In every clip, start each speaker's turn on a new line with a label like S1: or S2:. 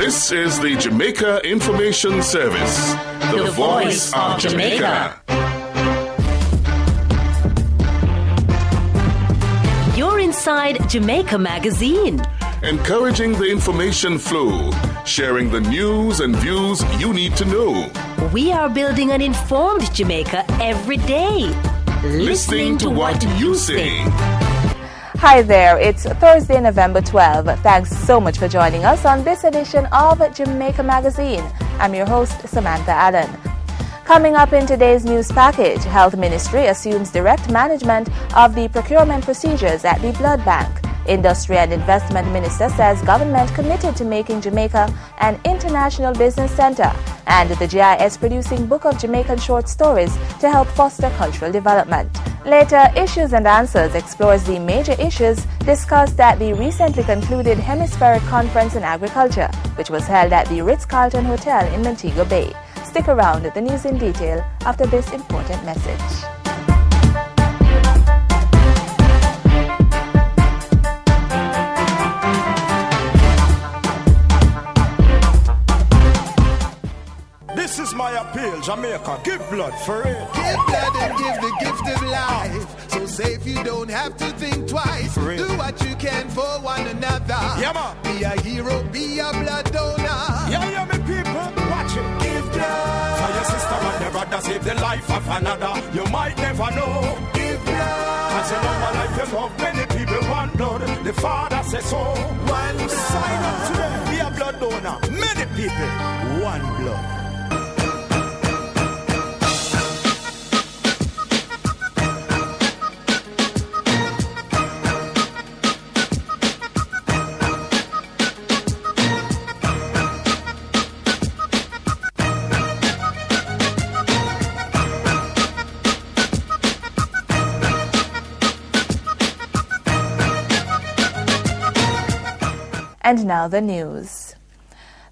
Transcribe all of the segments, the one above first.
S1: This is the Jamaica Information Service, the voice of Jamaica.
S2: You're inside Jamaica Magazine.
S1: Encouraging the information flow, sharing the news and views you need to know.
S2: We are building an informed Jamaica every day.
S1: Listening to what you say.
S3: Hi there, it's Thursday, November 12. Thanks so much for joining us on this edition of Jamaica Magazine. I'm your host, Samantha Allen. Coming up in today's news package, Health Ministry assumes direct management of the procurement procedures at the blood bank. Industry and Investment Minister says government committed to making Jamaica an international business center, and the GIS producing Book of Jamaican Short Stories to help foster cultural development. Later, Issues and Answers explores the major issues discussed at the recently concluded Hemispheric Conference in Agriculture, which was held at the Ritz-Carlton Hotel in Montego Bay. Stick around with the news in detail after this important message.
S4: This is my appeal, Jamaica. Give blood for it.
S5: Give blood and give the gift of life. So safe you don't have to think twice. Do what you can for one another.
S4: Yeah, man.
S5: Be a hero, be a blood donor.
S4: Yeah, me people. Watch it. Give blood. For your sister and your brother, save the life of another. You might never know.
S5: Give blood.
S4: Cause you know my life, you love many people, one blood. The Father says so.
S5: One blood.
S4: Sign up today. Be a blood donor. Many people, one blood.
S3: And now the news.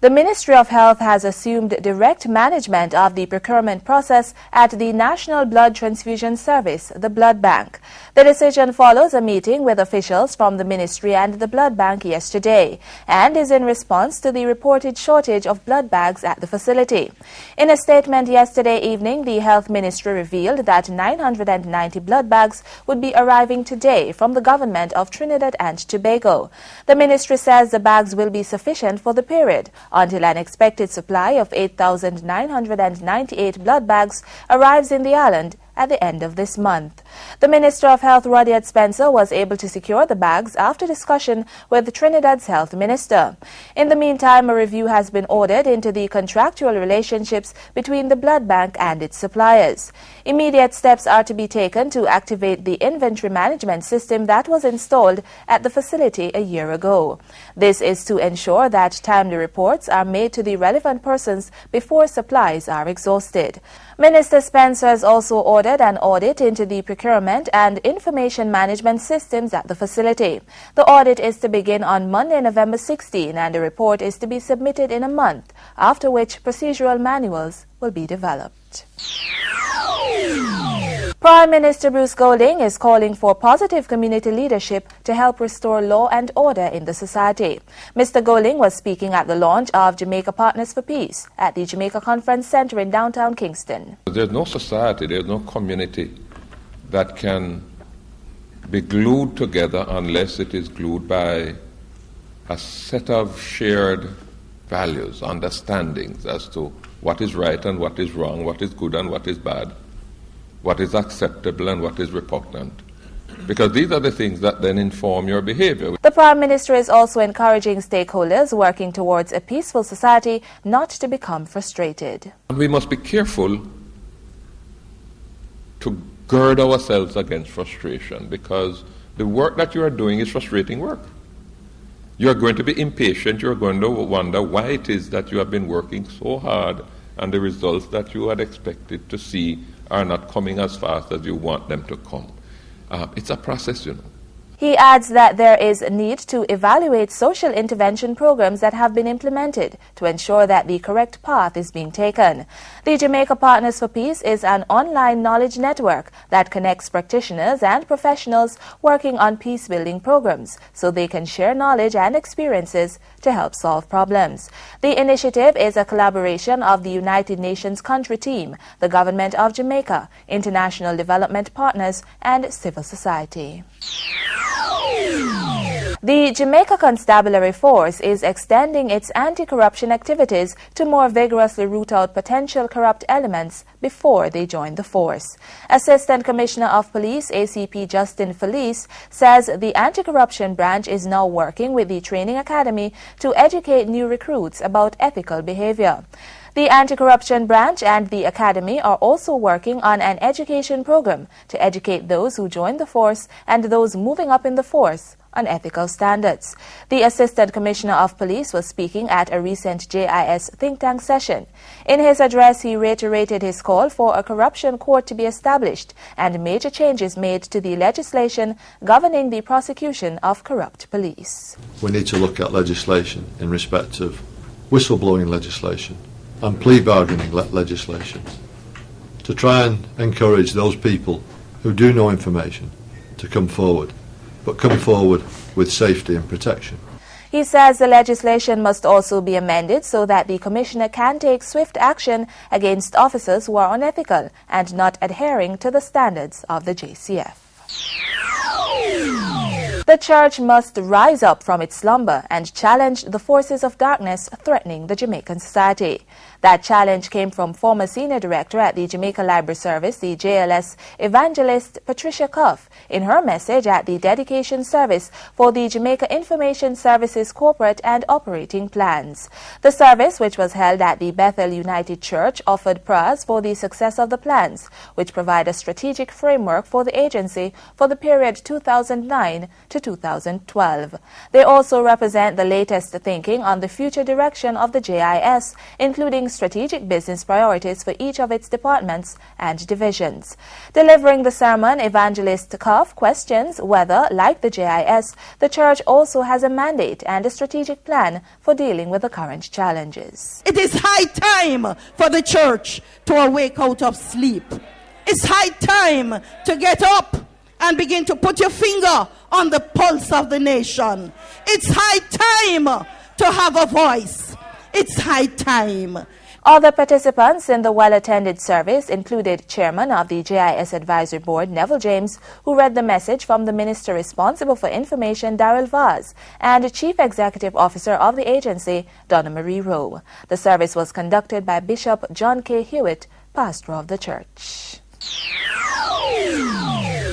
S3: The Ministry of Health has assumed direct management of the procurement process at the National Blood Transfusion Service, the Blood Bank. The decision follows a meeting with officials from the ministry and the blood bank yesterday and is in response to the reported shortage of blood bags at the facility. In a statement yesterday evening, the Health Ministry revealed that 990 blood bags would be arriving today from the government of Trinidad and Tobago. The ministry says the bags will be sufficient for the period until an expected supply of 8,998 blood bags arrives in the island at the end of this month. The Minister of Health, Rudyard Spencer, was able to secure the bags after discussion with Trinidad's health minister. In the meantime, a review has been ordered into the contractual relationships between the blood bank and its suppliers. Immediate steps are to be taken to activate the inventory management system that was installed at the facility a year ago. This is to ensure that timely reports are made to the relevant persons before supplies are exhausted. Minister Spencer has also ordered an audit into the procurement and information management systems at the facility. The audit is to begin on Monday, November 16, and a report is to be submitted in a month, after which procedural manuals will be developed. Prime Minister Bruce Golding is calling for positive community leadership to help restore law and order in the society. Mr. Golding was speaking at the launch of Jamaica Partners for Peace at the Jamaica Conference Center in downtown Kingston.
S6: There's no society, there's no community that can be glued together unless it is glued by a set of shared values, understandings as to what is right and what is wrong, what is good and what is bad, what is acceptable and what is repugnant. Because these are the things that then inform your behavior.
S3: The Prime Minister is also encouraging stakeholders working towards a peaceful society not to become frustrated.
S6: And we must be careful to gird ourselves against frustration, because the work that you are doing is frustrating work. You are going to be impatient, you are going to wonder why it is that you have been working so hard and the results that you had expected to see are not coming as fast as you want them to come. It's a process, you know.
S3: He adds that there is a need to evaluate social intervention programs that have been implemented to ensure that the correct path is being taken. The Jamaica Partners for Peace is an online knowledge network that connects practitioners and professionals working on peace-building programs so they can share knowledge and experiences to help solve problems. The initiative is a collaboration of the United Nations Country Team, the Government of Jamaica, international development partners, and civil society. The Jamaica Constabulary Force is extending its anti-corruption activities to more vigorously root out potential corrupt elements before they join the force. Assistant Commissioner of Police ACP Justin Felice says the anti-corruption branch is now working with the Training Academy to educate new recruits about ethical behavior. The Anti-Corruption Branch and the Academy are also working on an education program to educate those who join the force and those moving up in the force on ethical standards. The Assistant Commissioner of Police was speaking at a recent JIS think tank session. In his address, he reiterated his call for a corruption court to be established and major changes made to the legislation governing the prosecution of corrupt police.
S7: We need to look at legislation in respect of whistleblowing legislation and plea bargaining legislation to try and encourage those people who do know information to come forward, but come forward with safety and protection.
S3: He says the legislation must also be amended so that the Commissioner can take swift action against officers who are unethical and not adhering to the standards of the JCF. The church must rise up from its slumber and challenge the forces of darkness threatening the Jamaican society. That challenge came from former senior director at the Jamaica Library Service, the JLS, evangelist Patricia Cuff, in her message at the dedication service for the Jamaica Information Services corporate and operating plans. The service, which was held at the Bethel United Church, offered prayers for the success of the plans, which provide a strategic framework for the agency for the period 2009 to 2012. They also represent the latest thinking on the future direction of the JIS, including strategic business priorities for each of its departments and divisions. Delivering the sermon, Evangelist Cuff questions whether, like the JIS, the church also has a mandate and a strategic plan for dealing with the current challenges.
S8: It is high time for the church to awake out of sleep. It's high time to get up and begin to put your finger on the pulse of the nation. It's high time to have a voice. It's high time.
S3: Other participants in the well-attended service included Chairman of the JIS Advisory Board, Neville James, who read the message from the Minister responsible for information, Darrell Vaz, and Chief Executive Officer of the agency, Donna Marie Rowe. The service was conducted by Bishop John K. Hewitt, pastor of the church.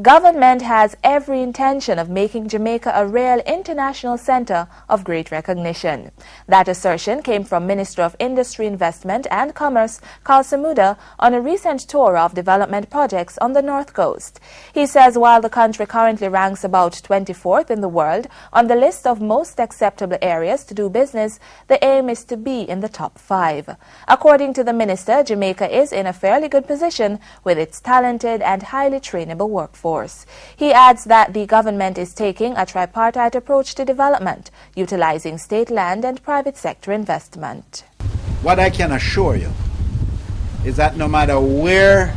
S3: Government has every intention of making Jamaica a real international center of great recognition. That assertion came from Minister of Industry, Investment and Commerce, Carl Samuda, on a recent tour of development projects on the North Coast. He says while the country currently ranks about 24th in the world on the list of most acceptable areas to do business, the aim is to be in the top 5. According to the minister, Jamaica is in a fairly good position with its talented and highly trainable workforce. He adds that the government is taking a tripartite approach to development, utilizing state land and private sector investment.
S9: What I can assure you is that no matter where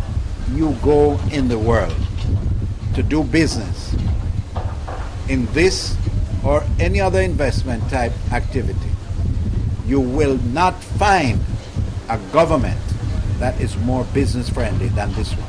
S9: you go in the world to do business, in this or any other investment type activity, you will not find a government that is more business friendly than this one.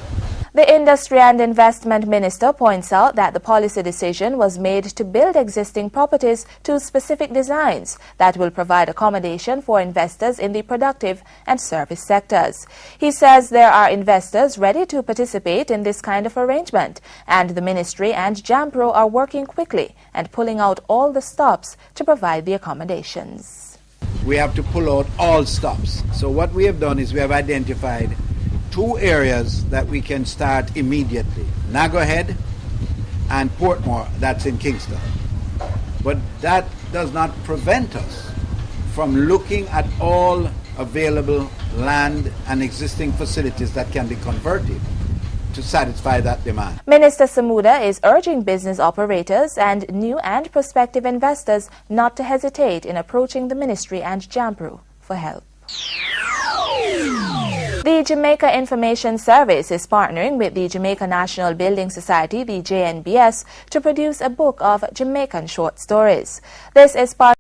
S3: The Industry and Investment Minister points out that the policy decision was made to build existing properties to specific designs that will provide accommodation for investors in the productive and service sectors. He says there are investors ready to participate in this kind of arrangement, and the Ministry and JAMPRO are working quickly and pulling out all the stops to provide the accommodations.
S9: We have to pull out all stops. So what we have done is we have identified 2 areas that we can start immediately. Nagahead and Portmore, that's in Kingston. But that does not prevent us from looking at all available land and existing facilities that can be converted to satisfy that demand.
S3: Minister Samuda is urging business operators and new and prospective investors not to hesitate in approaching the ministry and Jampru for help. The Jamaica Information Service is partnering with the Jamaica National Building Society, the JNBS, to produce a book of Jamaican short stories. This is part